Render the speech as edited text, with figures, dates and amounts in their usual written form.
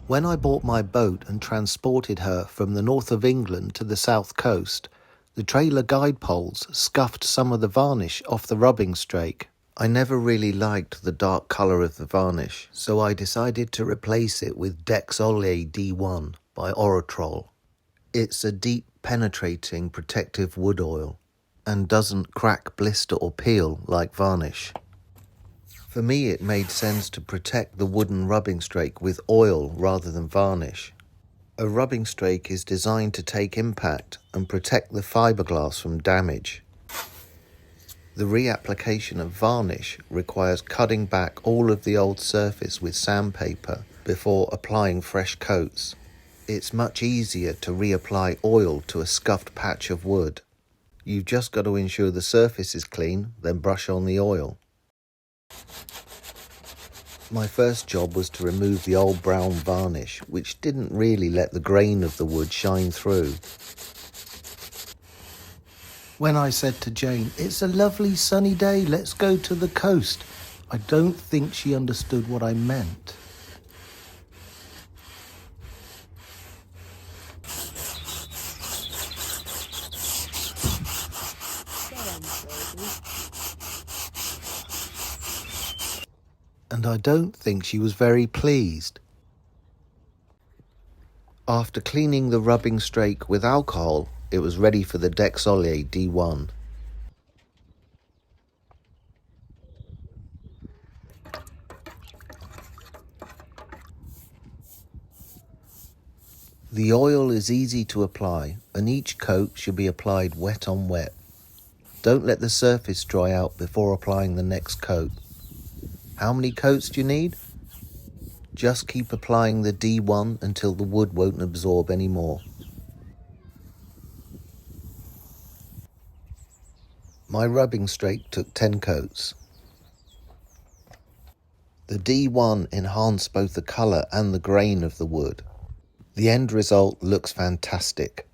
When I bought my boat and transported her from the north of England to the south coast, the trailer guide poles scuffed some of the varnish off the rubbing strake. I never really liked the dark colour of the varnish, so I decided to replace it with Deks Olje D1 by Owatrol. It's a deep penetrating protective wood oil and doesn't crack, blister or peel like varnish. For me, it made sense to protect the wooden rubbing strake with oil rather than varnish. A rubbing strake is designed to take impact and protect the fiberglass from damage. The reapplication of varnish requires cutting back all of the old surface with sandpaper before applying fresh coats. It's much easier to reapply oil to a scuffed patch of wood. You've just got to ensure the surface is clean, then brush on the oil. My first job was to remove the old brown varnish, which didn't really let the grain of the wood shine through. When I said to Jane, "It's a lovely sunny day, let's go to the coast," I don't think she understood what I meant. And I don't think she was very pleased. After cleaning the rubbing strake with alcohol, it was ready for the Deks Olje D1. The oil is easy to apply, and each coat should be applied wet on wet. Don't let the surface dry out before applying the next coat. How many coats do you need? Just keep applying the D1 until the wood won't absorb any more. My rubbing strake took 10 coats. The D1 enhanced both the colour and the grain of the wood. The end result looks fantastic.